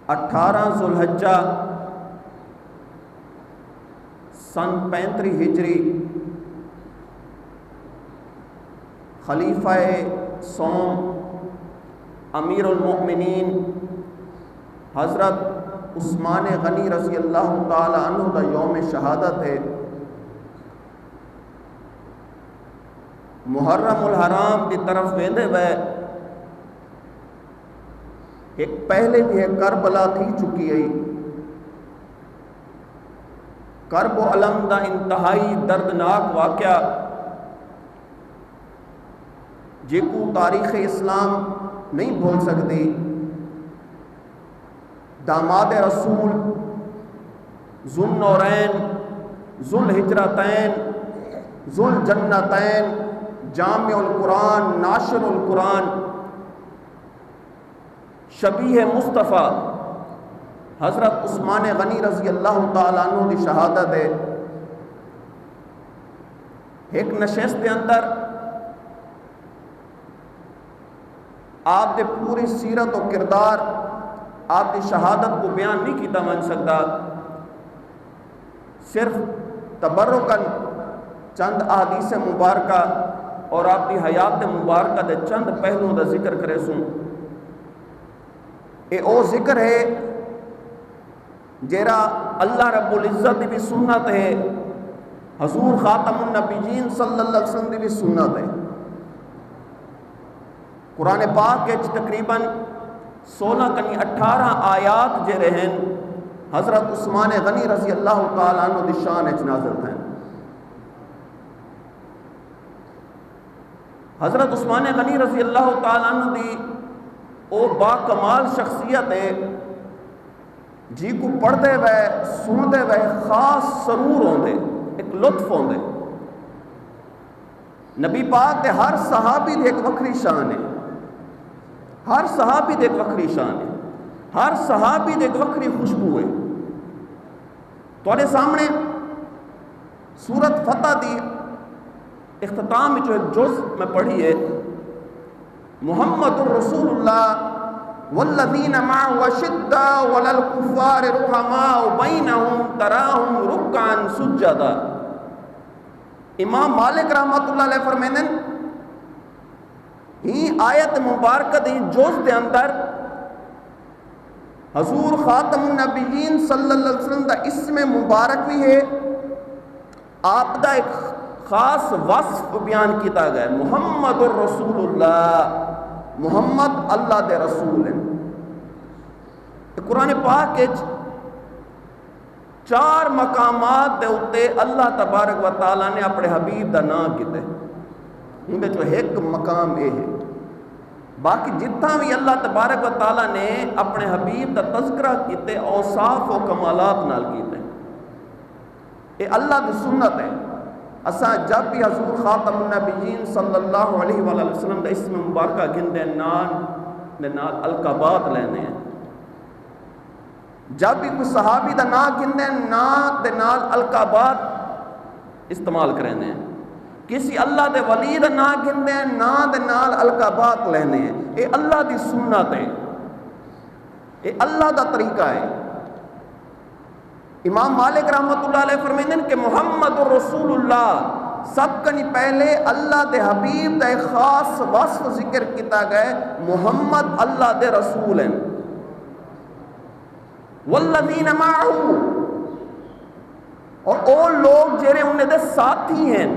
18 ذوالحجہ سن 35 ہجری خلیفہ سوم امیر المؤمنین حضرت عثمان غنی رضی اللہ تعالی عنہ دا یوم شہادت ہے۔ محرم الحرام کی طرف ویندے وے ایک پہلے بھی ایک کربلا تھی چکی ہے۔ کرب و علم دا انتہائی دردناک واقعہ جیکو تاریخ اسلام نہیں بھول سکتی۔ داماد رسول ذوالنورین ذوالہجرتین ذوالجنتین جامع القرآن ناشر القرآن شبیہ مصطفیٰ حضرت عثمان غنی رضی اللہ تعالیٰ عنہ کی شہادت ہے۔ ایک نشست کے اندر آپ دے پوری سیرت و کردار آپ کی شہادت کو بیان نہیں کیتا من سکتا، صرف تبرکاً چند احادیث مبارکہ اور آپ کی حیات مبارکہ دے چند پہلوؤں دا ذکر کرے سوں۔ اے او ذکر ہے جیرا اللہ رب العزت دی بھی سنت ہے، حضور خاتم النبیین صلی اللہ علیہ وسلم دی بھی سنت ہے۔ قرآن پاک کے تقریباً 16 کنی 18 آیات جے رہن حضرت عثمان غنی رضی اللہ تعالیٰ عنہ دی شان اچ نازل تھیں۔ حضرت عثمان غنی رضی اللہ تعالیٰ عنہ دی او با کمال شخصیت ہے جی کو پڑھتے ہوئے سنتے ہوئے خاص سرور ہوندے، ایک لطف ہوندے۔ نبی پاک دے ہر صحابی دے ایک وکری شان ہے، ہر صحابی دے ایک وکری شان ہے، ہر صحابی دے ایک وکری خوشبو ہے۔ تواڈے سامنے سورت فتح دی اختتام میں جو ایک جز میں پڑھی ہے، محمد الرسول اللہ والذین معه اشداء علی الکفار رحماء بینہم تراہم رکعا سجدا۔ امام مالک رحمۃ اللہ علیہ فرمیندے ہی آیت مبارکہ دی جز دے اندر حضور خاتم النبیین صلی اللہ علیہ وسلم دا اسم مبارک بھی ہے، آپ دا ایک خاص وصف بیان کیتا گیا، محمد الرسول اللہ، محمد اللہ دے رسول ہیں۔ قرآن پاک کے 4 مقامات دے اتے اللہ تبارک و تعالیٰ نے اپنے حبیب دا نام کیتے، ان میں جو ایک مقام یہ ہے۔ باقی جتنا بھی اللہ تبارک و تعالیٰ نے اپنے حبیب دا تذکرہ کیتے اوصاف و کمالات نال کیتے، یہ اللہ دی سنت ہے۔ اساں جب بھی حضور خاتم النبیین صلی اللہ علیہ وآلہ وسلم دا اسم مبارکہ گھندے نال القابات لینے ہیں، جب بھی کوئی صحابی دا نام گھندے نال القابات استعمال کریں ہیں، کسی اللہ دے ولی دا نام گھندے نال القابات لینے ہیں۔ یہ اللہ دی سنت ہے، یہ اللہ دا طریقہ ہے۔ امام مالک رحمۃ اللہ علیہ فرمیندن کہ محمد الرسول اللہ سب کنی پہلے اللہ دے حبیب دا ایک خاص وصف ذکر کیتا گئے، محمد اللہ دے رسول ہیں۔ والذین معه، اور او لوگ جڑے انہیں دے ساتھی ہیں۔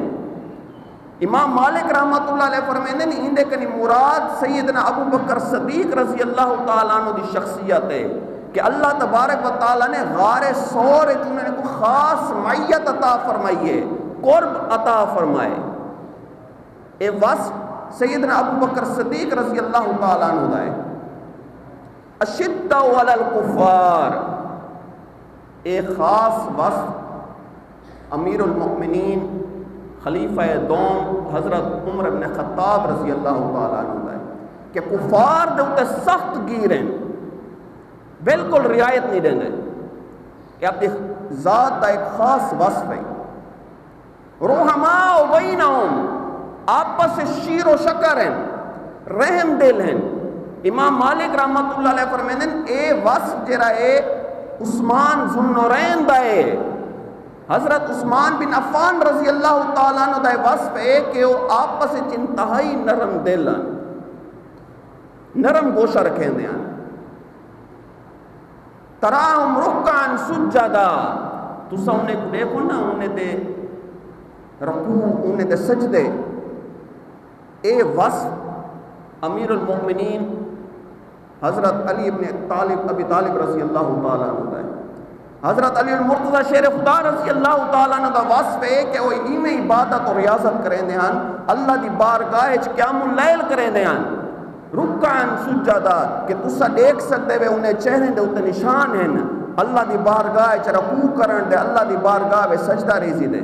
امام مالک رحمۃ اللہ علیہ فرمیندن اندے کنی مراد سیدنا ابو بکر صدیق رضی اللہ تعالیٰ عنہ دی شخصیت ہے کہ اللہ تبارک و تعالیٰ نے غار ثور انہوں نے کو خاص معیت عطا فرمائی ہے، قرب عطا فرمائے۔ اے وصف سیدنا ابو بکر صدیق رضی اللہ تعالیٰ عنہ ہے۔ اشداء علی الکفار، ایک خاص وصف امیر المؤمنین خلیفہ دوم حضرت عمر بن خطاب رضی اللہ تعالیٰ عنہ ہے کہ کفار دے اتے سخت گیر ہیں، بالکل رعایت نہیں دیں گے۔ یہ اپنی ذات کا ایک خاص وصف ہے۔ رحماء بینہم، آپس سے شیر و شکر ہیں، رحم دل ہیں، امام مالک رحمت اللہ علیہ فرمیندے اے وصف جڑا ہے عثمان ذوالنورین دا ہے، حضرت عثمان بن عفان رضی اللہ تعالیٰ عنہ دا وصف ہے کہ وہ آپس انتہائی نرم دل ہیں، نرم گوشہ رکھیں دے ہیں، تراہم رکعن سجدہ، تسا انہیں کو دیکھو نا، انہیں دے رکوع، انہیں دے سجدے. اے وصف امیر المؤمنین حضرت علی ابن ابی طالب رضی اللہ تعالیٰ عنہ ہے. حضرت علی المرتضی شیر خدا رضی اللہ تعالیٰ عنہ دا وصف ہے کہ وہ ایمیں عبادت اور ریاضت کریں دے ہیں، اللہ دی بارگاہ قیام اللیل کریں دے ہیں، رکعن سجدہ، کہ تسا دیکھ سکتے ہوئے انہیں چہرے دے اتنے نشان ہیں، اللہ دی بارگاہ چ رکوع کرن دے، اللہ دی بارگاہ وچ سجدہ ریزی دے.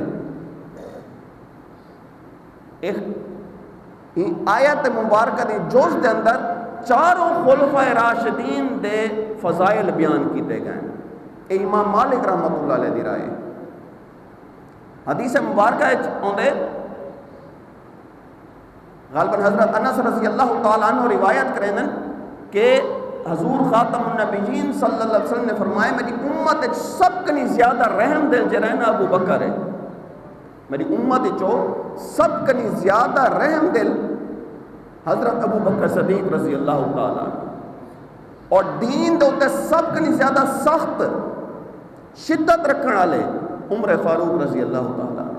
ایک آیت مبارکہ دی جوز دے اندر چاروں خلفائے راشدین دے فضائل بیان کیتے گئے ہیں. اے امام مالک رحمت اللہ علیہ دی رائے. حدیث مبارکہ آندے غالباً حضرت انس رضی اللہ تعالیٰ عنہ روایت کریں کہ حضور خاتم النبیین صلی اللہ علیہ وسلم نے فرمایا میری امت سب کنی زیادہ رحم دل جرہنا ابو بکر ہے. میری امت چو سب کنی زیادہ رحم دل حضرت ابو بکر صدیق رضی اللہ تعالیٰ عنہ، اور دین دے تے سب کنی زیادہ سخت شدت رکھنے والے عمر فاروق رضی اللہ تعالیٰ عنہ،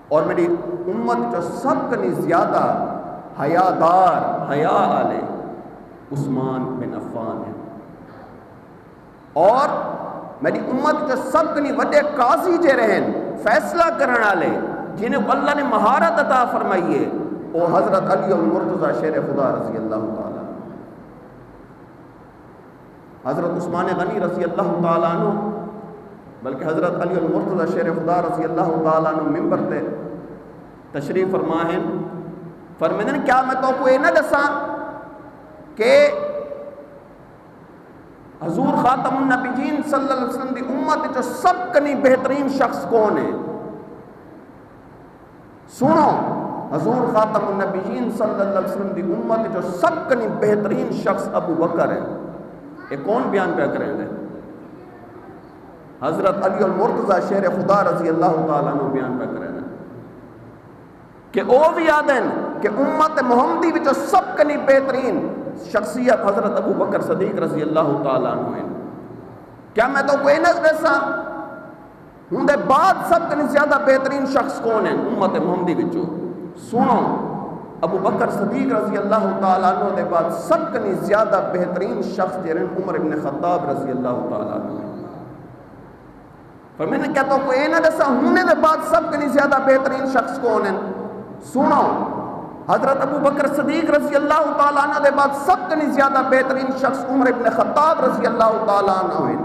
اور میری امت جو سب کنی زیادہ حیادار حیا والے عثمان بن عفان ہیں، اور میری امت جو سب کنی وڈے قاضی جے رہن فیصلہ کرنے والے جنہیں اللہ نے مہارت عطا فرمائی ہے وہ حضرت علی المرتضی شیر خدا رضی اللہ تعالیٰ عنہ. حضرت عثمان غنی رضی اللہ تعالیٰ عنہ بلکہ حضرت علی المرتضی شیر خدا رضی اللہ تعالیٰ عنہ ممبر تے تشریف فرما ہیں، فرمیدن کیا میں تو کو یہ نہ دساں کہ حضور خاتم النبیین صلی اللہ علیہ وسلم دی امت جو سب کنی بہترین شخص کون ہے؟ سنو، حضور خاتم النبیین صلی اللہ علیہ وسلم دی امت جو سب کنی بہترین شخص ابو بکر ہے. یہ کون بیان پہ کریں گے؟ حضرت علی المرتضی شیر خدا رضی اللہ تعالیٰ عنہ بیان پہ کریں گے کہ او بھی یاد ہیں کہ امت محمدی بھی جو سب کنی بہترین شخصیت حضرت ابو بکر صدیق رضی اللہ تعالیٰ عنہ ہیں. کیا میں تو کوئی نہ دساں ہوں دے بعد سب کنی زیادہ بہترین شخص کون ہیں امت محمدی بچو؟ سنو، ابو بکر صدیق رضی اللہ تعالیٰ عنہ دے بعد سب کنی زیادہ بہترین شخص جرن عمر ابن خطاب رضی اللہ تعالیٰ عنہ. پر میں نے کہتا ہوں کوئی نہ دسا ہونے دے بعد سب کنی زیادہ بہترین شخص کون ہیں؟ سنو، حضرت ابو بکر صدیق رضی اللہ تعالیٰ عنہ دے بعد سب کنی زیادہ بہترین شخص عمر ابن خطاب رضی اللہ تعالیٰ عنہ ہیں.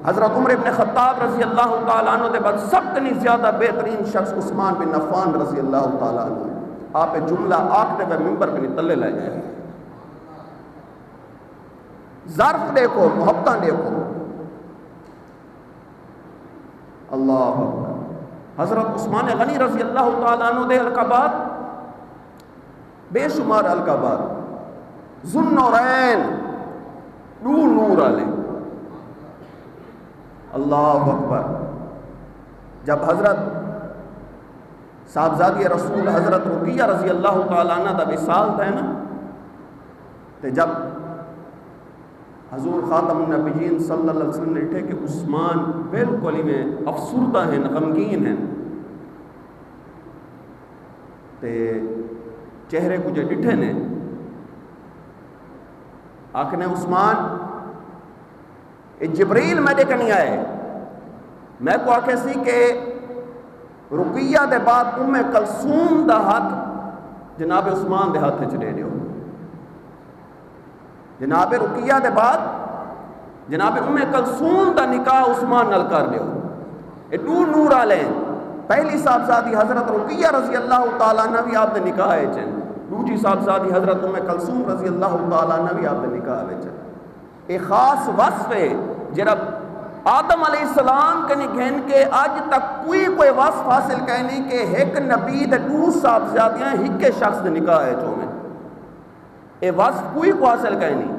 حضرت عمر ابن خطاب رضی اللہ تعالیٰ عنہ دے بعد سب کنی زیادہ بہترین شخص عثمان بن عفان رضی اللہ تعالیٰ عنہ ہیں. آپ جملہ آخر میں ممبر پہ نہیں تلے لائے جائے. ظرف دیکھو، محبتاں دیکھو. اللہ اکبر. حضرت عثمان غنی رضی اللہ تعالیٰ عنہ دے القابات بے شمار القابات، ذوالنورین، نور علیہ. اللہ اکبر. جب حضرت صاحبزادی رسول حضرت رقیہ رضی اللہ تعالیٰ عنہ دا وصال تھا نا، تو جب حضور خاتم النبیین صلی اللہ علیہ وسلم نے ڈھے کہ عثمان بالکل ہی میں افسردہ ہیں، غمگین ہیں، تے چہرے کو جو ڈٹھے نے آکھنے عثمان جبریل میں دیکھ نہیں آئے، میں کو آکھے سی کہ رقیہ دے بعد کلثوم دا ہاتھ جناب عثمان دے ہاتھ چلے دیو. جناب رقیہ دے بعد جناب کلثوم دا نکاح عثمان نال کر دیو. اے دو نور والے پہلی صاحبزادی حضرت رقیہ رضی اللہ تعالیٰ عنہ بھی آپ دے نکاح ہے چن، دوسری صاحبزادی حضرت کلثوم رضی اللہ تعالیٰ عنہ بھی آپ دے نکاح ہے چن. ایک خاص وصف ہے جرب آدم علیہ السلام کے نگھن کے آج تک کوئی وصف حاصل کہنے کہ ایک نبی دے دو صاحبزادیاں ہکے شخص دے نکاح ہے جو میں اے وصف کوئی کو حاصل کرے نہیں.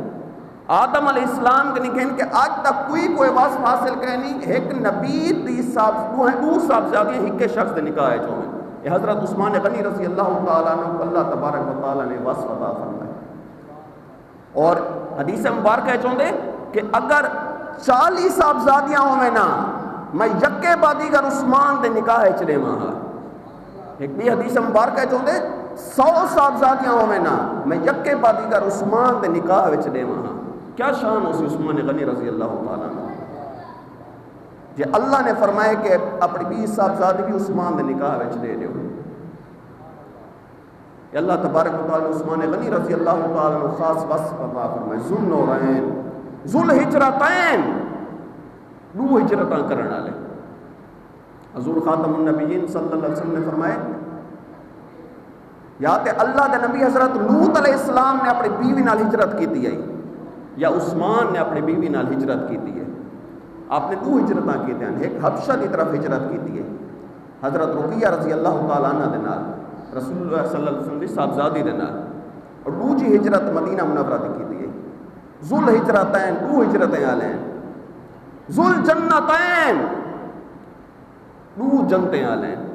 آدم علیہ السلام کے نہیں کہنے کہ آج تک کوئی وصف حاصل کرے نہیں. ایک نبی دی صاحبزادی ایک کے شخص دے نکاح ہے جو یہ حضرت عثمان غنی رضی اللہ تعالیٰ عنہ کو اللہ تبارک و تعالیٰ نے وصف عطا فرمایا. اور حدیث مبارکہ چاہتے کہ اگر 40 صاحبزادیاں ہوئے نا میں یکے بعد گر عثمان دے نکاح چلے ماں. ایک بھی حدیث مبارکہ چاہتے 100 صاحبزادیاں ہوئے نا میں یکے بعد گر عثمان دے نکاح چلے ماں. کیا شان ہو سی عثمان غنی رضی اللہ تعالیٰ عنہ جی اللہ نے فرمائے کہ اپنی 20 صاحبزادی بھی عثمان دے نکاح دے دیو. اللہ تبارک و تعالی عثمان غنی رضی اللہ تعالیٰ عنہ خاص وصف عطا فرمائے. ذو النورین ذو الہجرتین، دو ہجرتاں کرن والے. حضور خاتم النبیین صلی اللہ علیہ وسلم نے فرمائے یا تے اللہ دے نبی حضرت لوط علیہ السلام نے اپنی بیوی نال ہجرت کیتی ہے یا عثمان نے اپنی بیوی نال ہجرت کیتی ہے. آپ نے دو ہجرتاں کیتے ہیں. ایک حبشہ کی طرف ہجرت کیتی ہے حضرت رقیہ رضی اللہ تعالیٰ عنہ دے نال رسول اللہ صلی اللہ علیہ وسلم دی صاحبزادی دے نال. اور دوجی ہجرت مدینہ منورہ دی کیتی ہے. ذو الہجرتین دو ہجرتیں والے ہیں. ذو الجنتین دو جنتیں والے ہیں.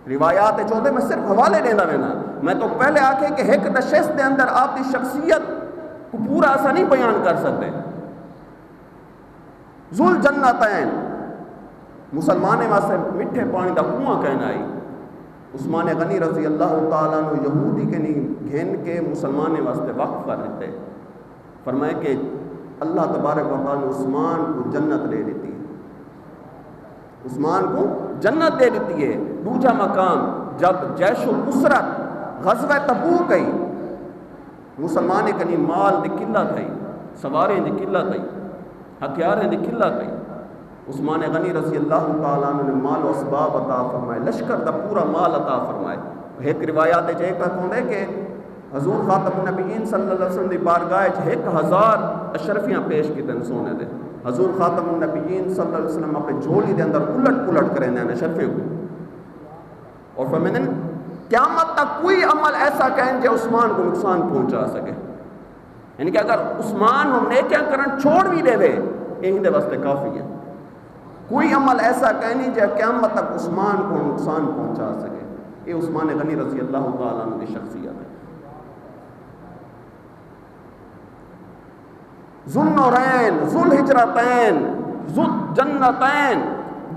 روایات چاہتے میں صرف حوالے دینا لینا. میں تو پہلے آکے کہ ایک نشست دے اندر آپ کی شخصیت کو پورا ایسا نہیں بیان کر سکتے. ذو الجنتین مسلمانے واسطے میٹھے پانی دا کنواں کہنا آئی. عثمان غنی رضی اللہ تعالیٰ عنہ یہودی کے نہیں گھن کے مسلمانے واسطے وقف کر دیتے. فرمائے کہ اللہ تبارک و تعالیٰ عثمان کو جنت دے دیتی ہے. عثمان کو جنت دے دیتی ہے. دوجا مقام جب جیش الاسرت غزوہ تبوک گئی مسلمان کے نہیں مال دی قلت ہے، سواریں دی قلت ہے، ہتھیاریں دی قلت ہے. عثمان غنی رضی اللہ تعالیٰ عنہ نے مال و اسباب عطا فرمائے، لشکر دا پورا مال عطا فرمائے. ایک روایات ایک تک ہوندے کہ حضور خاتم النبیین صلی اللہ علیہ وسلم دی بارگاہ 1000 اشرفیاں پیش کیتے سونے دے. حضور خاتم النبیین صلی اللہ علیہ وسلم اپنے جھولی دے اندر الٹ پلٹ کریں دے اشرفے کو اور فرمائیں قیامت تک کوئی عمل ایسا کہیں جو عثمان کو نقصان پہنچا سکے. یعنی کہ اگر عثمان ہم نیکیاں کرن چھوڑ بھی دے وے یہی دے واسطے کافی ہے. کوئی عمل ایسا کہنی جو قیامت تک عثمان کو نقصان پہنچا سکے. یہ عثمان غنی رضی اللہ تعالیٰ عنہ کی شخصیت ہے. ذو النورین ذو الہجرتین ذو الجنتین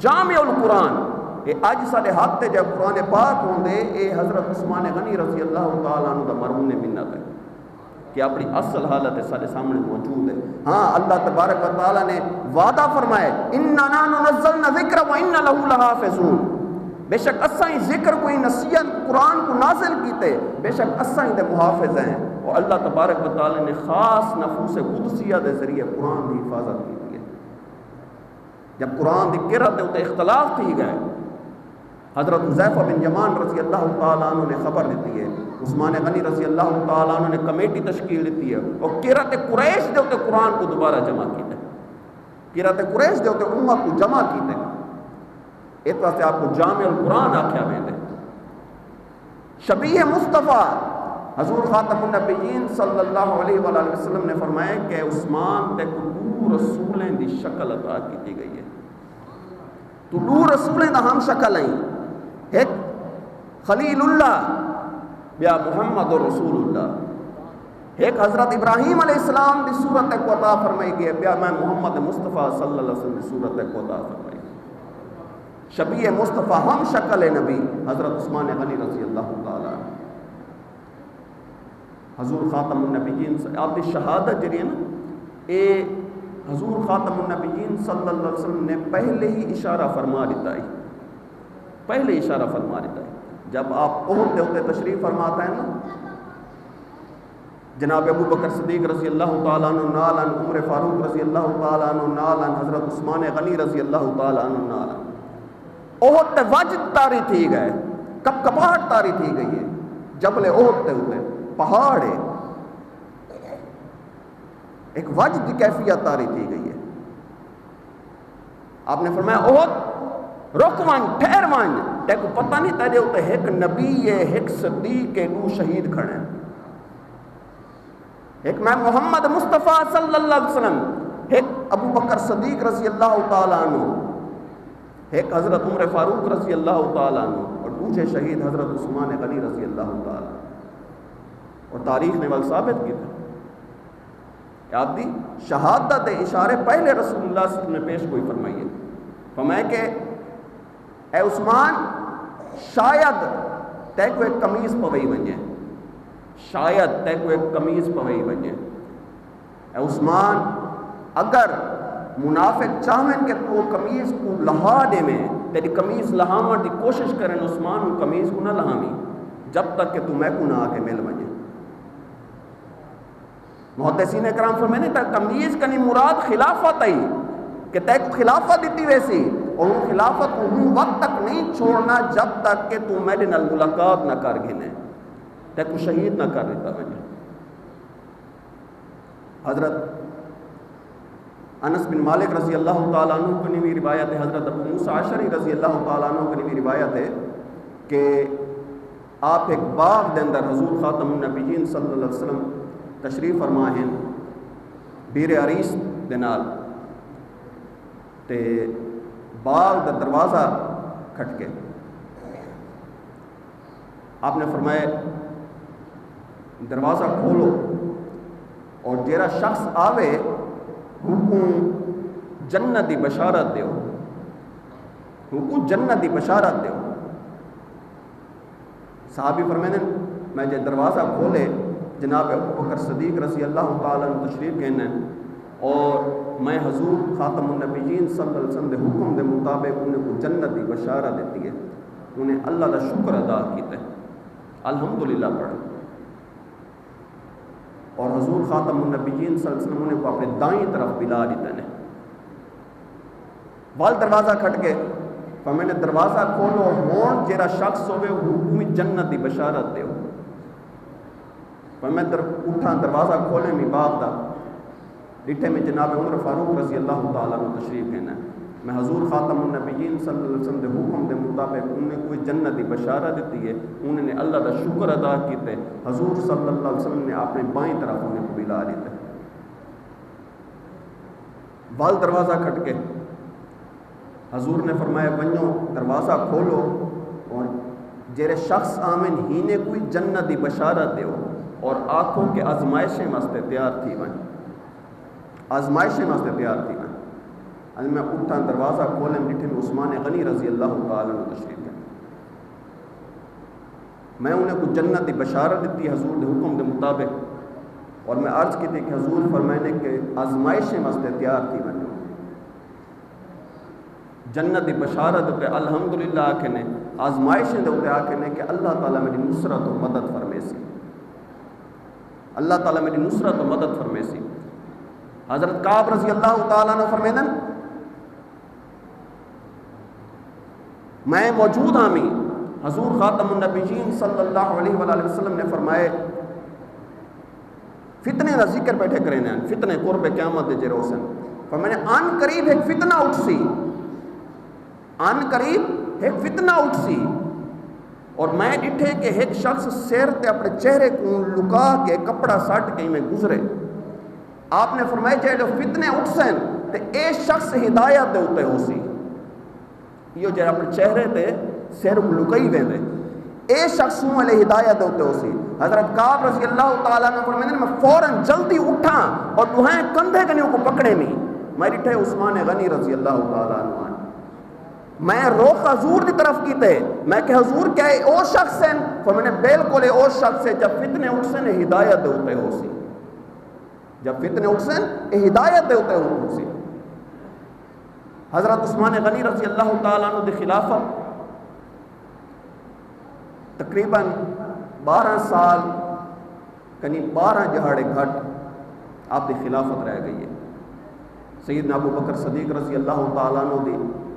جامع القرآن. یہ آج سارے ہاتھ تے جب قرآن پاک ہوں دے اے حضرت عثمان غنی رضی اللہ تعالیٰ عنہ دا مرہون منت ہے کہ اپنی اصل حالت سارے سامنے موجود ہے. ہاں اللہ تبارک و تعالیٰ نے وعدہ فرمائے اِنَّا نَحْنُ نَزَّلْنَا الذِّكْرَ وَإِنَّا لَهُ لَحَافِظُونَ. بے شک اسائیں ذکر کوئی نصیحت قرآن کو نازل کیتے بے شک اسائیں دے محافظ ہیں. اور اللہ تبارک و تعالیٰ نے خاص نفوس قدسیہ دے ذریعے قرآن کی حفاظت کی ہے. جب قرآن دی قرأت دے اختلاف تھی گئے حضرت حذیفہ بن یمان رضی اللہ تعالیٰ عنہ نے خبر دیتی ہے. عثمان غنی رضی اللہ تعالیٰ عنہ نے کمیٹی تشکیل دیتی ہے اور قرأت قریش دے ہوتے قرآن کو دوبارہ جمع کیتے. قرأت قریش دے ہوتے امت کو جمع کیتے. اس واسطے آپ کو جامع القرآن آکھیا میں دے. شبیہ مصطفیٰ حضور خاتم النبیین صلی اللہ علیہ وآلہ وسلم نے فرمایا کہ عثمان تے طلوع رسولیں دی شکل عطا کی گئی ہے. طلوع رسولیں دا ہم شکل ہیں. ایک خلیل اللہ بیا محمد رسول اللہ. ایک حضرت ابراہیم علیہ السلام دی صورت کو عطا فرمائی گئی بیا میں محمد مصطفیٰ صلی اللہ علیہ وسلم دی صورت کو عطا فرمائی. شبیہ مصطفیٰ ہم شکل نبی حضرت عثمان غنی رضی اللہ تعالیٰ عنہ. حضور خاتم النبیین آپ کی شہادت جڑی ہے نا اے حضور خاتم النبیین صلی اللہ علیہ وسلم نے پہلے ہی اشارہ فرما دیتا ہے. پہلے اشارہ فرما دیتا ہے جب آپ احد ہوتے تشریف فرماتا ہے نا جناب ابو بکر صدیق رضی اللہ تعالیٰ عنہ نالن عمر فاروق رضی اللہ تعالیٰ عنہ نالن حضرت عثمان غنی رضی اللہ تعالیٰ عنہ نالن احد تے وجد تاری تھی گئے کپ کپاہٹ تاری تھی گئی ہے. جبل احد تے ہوتے پہاڑ ہے ایک وجد کی کیفیت تاری تھی گئی ہے. آپ نے فرمایا احد رک ون ٹھہر ون، تے کو پتہ نہیں تیرے اتنے ایک نبی ہے، ایک صدیق ہے، دو شہید کھڑے ہیں، ایک میں محمد مصطفیٰ صلی اللہ علیہ وسلم، ایک ابو بکر صدیق رضی اللہ تعالیٰ عنہ، ایک حضرت عمر فاروق رضی اللہ تعالیٰ عنہ، اور دوسرے شہید حضرت عثمان غنی رضی اللہ تعالیٰ عنہ. اور تاریخ نے ول ثابت کیا کہ آپ دی شہادت اشارے پہلے رسول اللہ صلی اللہ علیہ وسلم نے پیش کوئی فرمائیے، فرمائے کہ اے عثمان شاید تے کو ایک قمیض پوئی بنجے، شاید تے کو ایک قمیض پوئی بنجے. اے عثمان اگر منافق چاہیں کہ تو قمیض کو لہا دے میں، تیری قمیض لہاما دی کوشش کریں، عثمان وہ قمیض کو نہ لہامی جب تک کہ تو میں کو نہ آ کے مل بنجے. محدثین اکرام فرماتے ہیں قمیض کنی مراد خلافت آئی کہ تے کو خلافت دیتی ویسی، اور وہ خلافت وہ وقت تک نہیں چھوڑنا جب تک کہ تو میرے نال ملاقات نہ کر گھنے، تے کو شہید نہ کر دیتا مجھے. حضرت انس بن مالک رضی اللہ تعالیٰ عنہ کی بھی روایت ہے، حضرت ابو موسیٰ اشعری رضی اللہ تعالیٰ عنہ کی بھی روایت ہے کہ آپ ایک باغ دے اندر حضور خاتم النبیین صلی اللہ علیہ وسلم تشریف فرما ہیں بیر عریس دے نال، تے باغ دا دروازہ کھٹ کے آپ نے فرمایا دروازہ کھولو اور جیرا شخص آوے حکم جنت دی بشارت دیو، حکم جنت دی بشارت دیو. صحابی فرماتے ہیں میں جے دروازہ کھولے جناب ابو بکر صدیق رضی اللہ تعالیٰ عنہ تشریف گئے اور میں حضور خاتم النبیین صلی اللہ علیہ وسلم دے حکم دے مطابق انہیں کو جنت دی بشارت دیتی ہے، انہیں اللہ کا شکر ادا کیتا ہے، الحمدللہ پڑھ. اور حضور خاتم النبیین صلی اللہ علیہ وسلم نے کو اپنے دائیں طرف بلا دیتا ہے. وال دروازہ کھٹ کے میں نے دروازہ کھولو ہون جیرا شخص ہوئے حکومی جنت دی بشارت دیو. میں اٹھا دروازہ کھولے میں باغ دا ڈٹھے میں جناب عمر فاروق رضی اللہ تعالیٰ عنہ تشریف ہے. میں حضور خاتم النبیین صلی اللہ علیہ وسلم دے حکم دے مطابق انہیں کوئی جنت دی بشارت دیتی ہے، انہوں نے اللہ کا شکر ادا کیتے. حضور صلی اللہ علیہ وسلم نے اپنے بائیں طرف انہیں کو بلا دیتے. وال دروازہ کھٹ کے حضور نے فرمایا بنو دروازہ کھولو اور جیرے شخص آمن ہی نے کوئی جنت دی بشارت دیو اور آنکھوں کے آزمائشیں واسطے تیار تھی بن، آزمائشیں واسطے تیار تھی بن. میں اٹھا دروازہ کھولے ڈٹھے میں عثمان غنی رضی اللہ تعالیٰ عنہ تشریف ہے. میں انہیں کو جنت دی بشارت دیتی حضور دے حکم دے مطابق، اور میں عرض کی تھی کہ حضور فرمائنے کے آزمائشیں واسطے تیار تھی بن. جنت دی بشارت پہ الحمدللہ آکھنے آزمائشیں دے ہوتے آکھنے کہ اللہ تعالیٰ میری نصرت و مدد فرمے سی، اللہ تعالیٰ میری نصرت و مدد فرمے سی. حضرت کعب رضی اللہ تعالیٰ عنہ فرمیدن میں موجود آمی حضور خاتم النبیین صلی اللہ علیہ وآلہ وسلم نے فرمائے فتنے دا ذکر بیٹھے کریں ہیں، فتنے قرب قیامت دے جروسن. فرمائے ان قریب ایک فتنہ اٹھ سی، ان قریب ایک فتنہ اٹھ سی، اور میں ڈٹھے کہ ایک شخص سیر تے اپنے چہرے کو لکا کے کپڑا سٹ کے میں گزرے. آپ نے فرمایا چاہے جو فتنے اٹھ سن تے اے شخص ہدایت دے ہوتے ہو سی، یہ جو اپنے چہرے تے سیر کو لکائی ویندے اے شخص والے ہدایت دے ہوتے ہو سی. حضرت کعب رضی اللہ تعالیٰ نے فرمایا میں فوراً جلدی اٹھا اور دوہیں کندھے کنیوں کو پکڑے میں ڈٹھے عثمان غنی رضی اللہ تعالیٰ عنہ. میں رخ حضور کی طرف کیتے میں کہ حضور کیا ہے او شخص ہیں؟ فرمایا بالکل او شخص ہے جب فتنے اٹھ سن ہدایت دے ہوتے ہو سی، جب فتنے اٹھ سن ہدایت دے ہوتے ہو سی. حضرت عثمان غنی رضی اللہ تعالیٰ عنہ دی خلافت تقریباً 12 سال کنی 12 دہاڑے گھٹ آپ دی خلافت رہ گئی ہے. سیدنا ابو بکر صدیق رضی اللہ تعالیٰ عنہ دی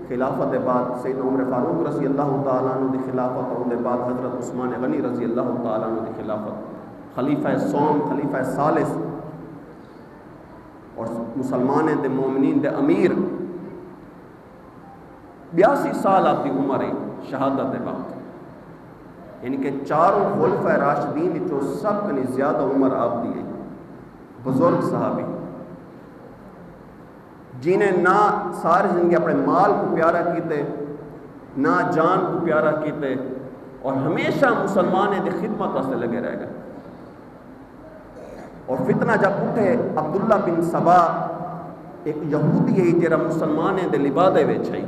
خلافت کے بعد سیدنا عمر فاروق رضی اللہ تعالیٰ عنہ دی خلافت، اور ان کے بعد حضرت عثمان غنی رضی اللہ تعالیٰ عنہ دی خلافت. خلیفہ سوم، خلیفہ ثالث اور مسلمان دے مومنین دے امیر. 82 سال آپ کی عمر ہے شہادت وقت، یعنی کہ چاروں خلفۂ راشدین جو سب نے زیادہ عمر آپ دی ہے، بزرگ صحابی جنہیں نہ ساری زندگی اپنے مال کو پیارا کیتے، نہ جان کو پیارا کیتے، اور ہمیشہ مسلمان دی خدمت واسطے لگے رہ گئے۔ اور فتنہ جب اٹھے، عبداللہ بن سبا ایک یہودی ہے جرا مسلمانیں دے لبادے وچ ہے،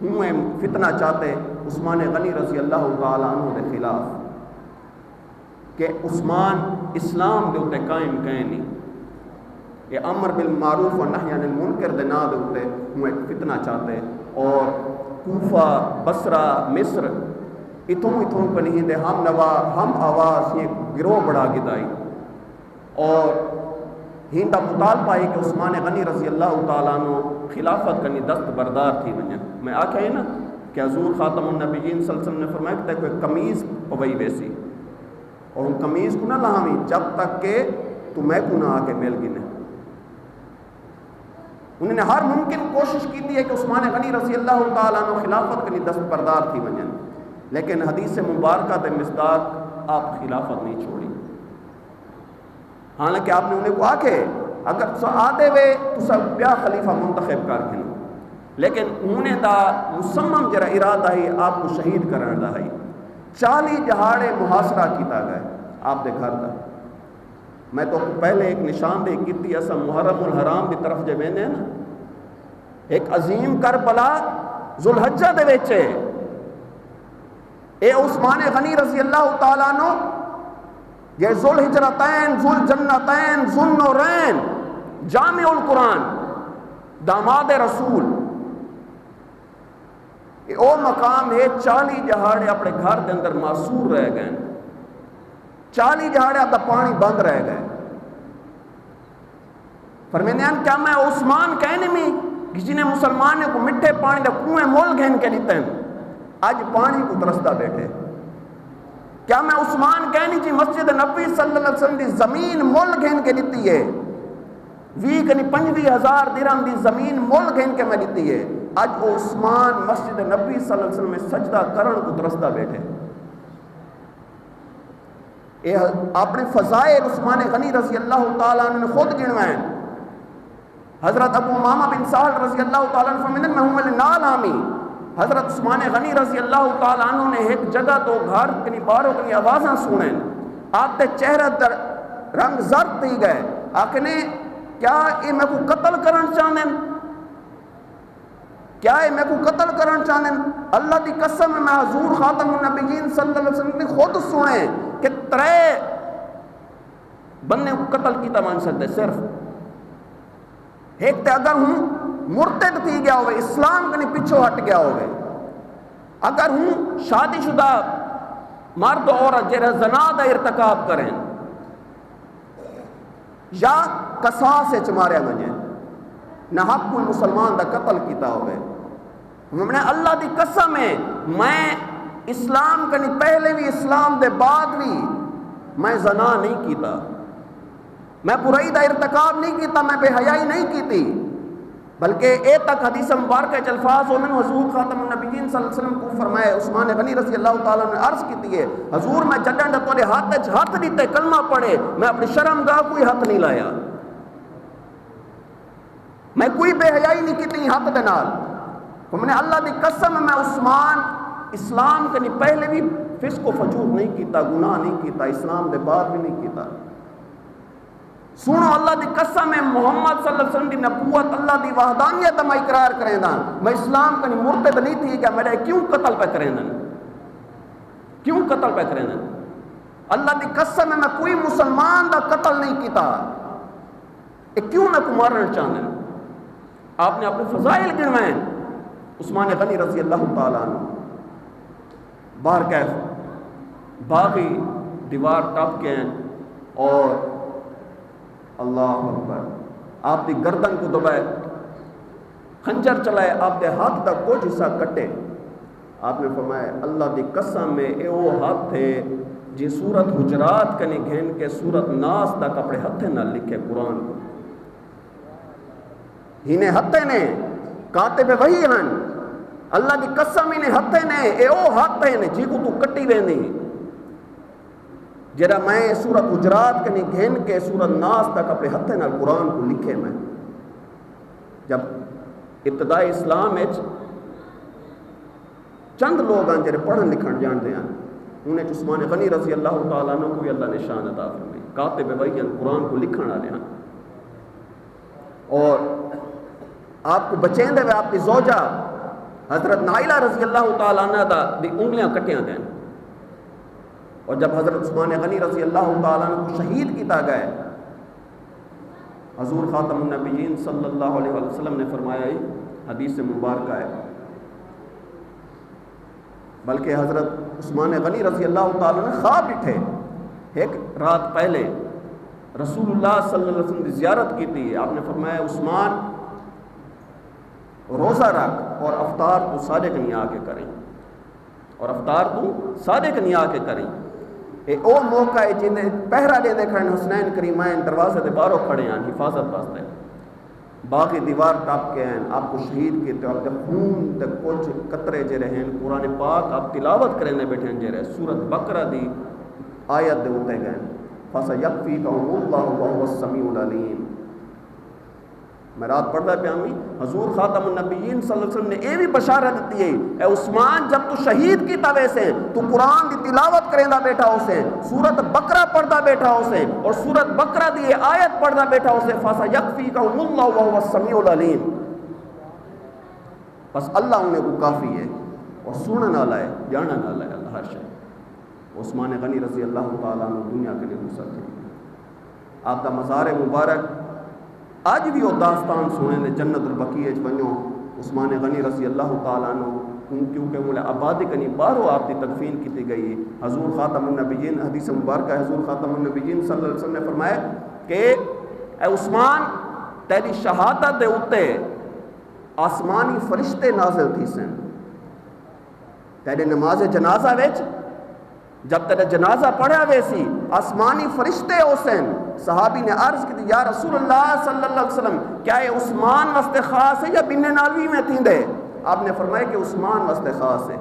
ہوں فتنہ چاہتے عثمان غنی رضی اللہ تعالیٰ عنہ دے خلاف کہ عثمان اسلام دے اتے قائم کہیں نہیں، یہ امر بالمعروف و نہی عن المنکر دے نا دے اتے ہوں ایک فتنہ چاہتے، اور کوفہ، بصرہ، مصر اتھوں کو نہیں دے ہم نوا ہم آواز یہ گروہ بڑھا گدائی، اور ہینڈا مطالبہ ہے کہ عثمان غنی رضی اللہ تعالیٰ عنہ خلافت کنی دست بردار تھی ونجن۔ میں آکھا ہے نا کہ حضور خاتم النبیین صلی اللہ علیہ وسلم نے فرمایا کہ کوئی قمیض پوئی ویسی، اور ان قمیض کو نہ لہاویں جب تک کہ تو میں کو نہ آکے مل گنے۔ انہوں نے ہر ممکن کوشش کی تھی کہ عثمان غنی رضی اللہ تعالیٰ عنہ خلافت کنی دست بردار تھی ونجن، لیکن حدیث مبارکہ دے مصداق آپ خلافت نہیں چھوڑی، حالانکہ آپ نے انہیں کو آکھے اگر تو آدھے وے تو سب بیا خلیفہ منتخب کر کے، لیکن انہیں دا مسمم جرا ارادہ ہی آپ کو شہید کرنے دا ہے۔ 40 جہاڑے محاصرہ کیتا گئے آپ دے گھر دا۔ میں تو پہلے ایک نشاندہی کی تھی، ایسا محرم الحرام دی طرف جب میں نا ایک عظیم کربلا ذوالحجہ دے ویچے، اے عثمان غنی رضی اللہ تعالیٰ عنہ یہ ذوالحجرتین، ذوالجنتین، ذوالنورین، جامع القرآن، داماد رسول، یہ او مقام ہے 40 جہاڑے اپنے گھر دے اندر معصور رہ گئے، 40 جہاڑے اپنا پانی بند رہ گئے۔ فرمیندیان کیا میں عثمان کہنے میں کسی نے مسلمانوں کو مٹھے پانی دے کنویں مول گھن کے دیتے ہیں، آج پانی کو ترستا بیٹھے۔ کیا میں عثمان کہنی چی مسجد نبی صلی اللہ علیہ وسلم دی زمین مول گھن کے دیتی ہے، 25,000 درہم دی زمین مول گھن کے میں دیتی ہے، آج عثمان مسجد نبی صلی اللہ علیہ وسلم میں سجدہ کرن کو درستہ بیٹھے۔ اپنے فضائل عثمان غنی رضی اللہ تعالیٰ عنہ نے خود گنوائیں۔ حضرت ابو امامہ بن سہل رضی اللہ تعالیٰ عنہ فرمائیں میں ہوں ملے نال آمی، حضرت عثمان غنی رضی اللہ تعالیٰ عنہ نے ایک جگہ تو گھر کنی باروں کنی آوازاں سنیں، آپ تے چہرہ در رنگ زرد تھی گئے، آکھنے کیا یہ میں کو قتل کرن چاہنے، کیا یہ میں کو قتل کرن چاہنے؟ اللہ دی قسم میں حضور خاتم النبیین صلی اللہ علیہ وسلم نے خود سنے کہ 3 بندے کو قتل کی تمان سکتے، صرف ایک تے اگر ہوں مرتد تھی گیا ہوئے، اسلام کنی پچھو ہٹ گیا ہوئے، اگر ہوں شادی شدہ مرد عورت جرہ زنا دا ارتکاب کریں، یا قصاص سے چمارے منجیں، نہ حق کوئی مسلمان دا قتل کیتا ہوئے۔ ہم نے اللہ دی قسم ہے میں اسلام کنی پہلے بھی اسلام دے بعد بھی میں زنا نہیں کیتا، میں برائی دا ارتکاب نہیں کیتا، میں بے حیائی نہیں کیتی، بلکہ اے تک حدیث مبارکہ الفاظ ہونے حضور خاتم النبیین صلی اللہ علیہ وسلم کو فرمایا، عثمان غنی رضی اللہ تعالیٰ نے عرض کی ہے حضور میں جڈن دا تولے ہاتھ دیتے کلمہ پڑھے، میں اپنی شرمگاہ کوئی ہاتھ نہیں لایا، میں کوئی بے حیائی نہیں کیتی ہاتھ دے نال۔ ہم نے اللہ دی قسم میں عثمان اسلام کے پہلے بھی فسق و فجور نہیں کیتا، گناہ نہیں کیتا، اسلام دے بعد بھی نہیں کیتا۔ سنو اللہ دی قسم ہے محمد صلی اللہ علیہ وسلم دی نبوت اللہ دی وحدانیت میں اقرار کریں دا، میں اسلام کا مرتد نہیں تھی کہ میرے کیوں قتل پہ کریں دا، کیوں قتل پہ کریں دا؟ اللہ دی قسم ہے میں کوئی مسلمان دا قتل نہیں کیتا، کیوں میں کو مارنا چاہنے؟ آپ نے اپنے فضائل گنوائیں۔ عثمان غنی رضی اللہ تعالیٰ عنہ باہر کیف باغی دیوار ٹپ کے ہیں اور اللہ اکبر آپ دی گردن کو دبائے، خنجر چلائے، آپ دے ہاتھ تک کچھ حصہ کٹے۔ آپ نے فرمایا اللہ دی قسم میں اے وہ ہاتھ تھے جی سورت حجرات کنی گھن کے سورت ناس تک اپنے ہتھے نہ لکھے قرآن کو، ہی نے ہتھے نے کاتب وحی ہیں، اللہ کی قسم ہی نے ہتھے نے اے او ہتھے نے جی کو تو کٹی ویندی جڑا میں سورۃ حجرات کنی گھن کے سورۃ ناس تک اپنے ہتھے نال قرآن کو لکھے میں جب ابتدائی اسلام وچ چند لوگ ہیں جڑے پڑھن لکھن جانتے ہیں انہیں عثمان غنی رضی اللہ تعالیٰ عنہ کو بھی اللہ نے شان عطا فرمائی کاتب وحی قرآن کو لکھن والے ہیں اور آپ کو بچیں دے آپ کی زوجہ حضرت نائلہ رضی اللہ تعالیٰ عنہ دا دی انگلیاں کٹیاں دیں اور جب حضرت عثمان غنی رضی اللہ تعالیٰ عنہ کو شہید کیتا گئے حضور خاتم النبیین صلی اللہ علیہ وسلم نے فرمایا حدیث مبارکہ ہے بلکہ حضرت عثمان غنی رضی اللہ تعالیٰ نے خواب ڈٹھے ایک رات پہلے رسول اللہ صلی اللہ علیہ وسلم کی زیارت کی تھی آپ نے فرمایا عثمان روزہ رکھ اور افطار تو صادق نہیں آ کے کریں اور افطار تو صادق نہیں آ کے کریں اے او موقع ہے جنہیں پہرا دے کھڑے حسنین کریمین دروازے دے باہروں کھڑے ہیں حفاظت واسطے باقی دیوار ٹاپ کے ہیں آپ کو شہید کیتے آپ کے خون تے کچھ قطرے جے رہے ہیں قرآن پاک آپ تلاوت کرنے بیٹھے ہیں جے رہے سورۃ بقرہ دی آیت دے ہوتے گئے فَسَيَكْفِيكَهُمُ اللَّهُ وَهُوَ السَّمِيعُ الْعَلِيمُ میں رات پڑھتا پہ امی حضور خاتم النبیین صلی اللہ علیہ وسلم نے یہ بھی بشارت دیتی ہے اے عثمان جب تو شہید کی طوے سے تو قرآن دی تلاوت کریندا بیٹھا ہو سے سورۃ بقرہ پڑھتا بیٹھا ہو سے اور سورۃ بقرہ دی آیت پڑھتا بیٹھا ہو سے فَسَيَكْفِيكَهُمُ اللَّهُ وَهُوَ السَّمِيعُ الْعَلِيمُ بس اللہ انہیں کو کافی ہے اور سنن والا ہے جانن والا ہے اللہ ہر شے عثمان غنی رضی اللہ تعالیٰ عنہ دنیا کے لیے گزر گئے آپ کا مزار مبارک آج بھی وہ داستان سنے نے جنت البقیع ونجو عثمان غنی رضی اللہ تعالیٰ عنہ کیونکہ مولے آبادی کنی باہروں آپ کی تدفین کی گئی حضور خاتم النبیین حدیث مبارکہ حضور خاتم النبیین صلی اللہ علیہ وسلم نے فرمایا کہ اے عثمان تیری شہادت دے اتے آسمانی فرشتے نازل تھی سن تیرے نماز جنازہ ویچ جب تیرے جنازہ پڑھا ویسی آسمانی فرشتے ہو سن صحابی نے عرض کی یا رسول اللہ صلی اللہ علیہ وسلم کیا یہ عثمان واسطے خاص ہے یا بن نالوی میں تھی دے آپ نے فرمایا کہ عثمان واسطے خاص ہے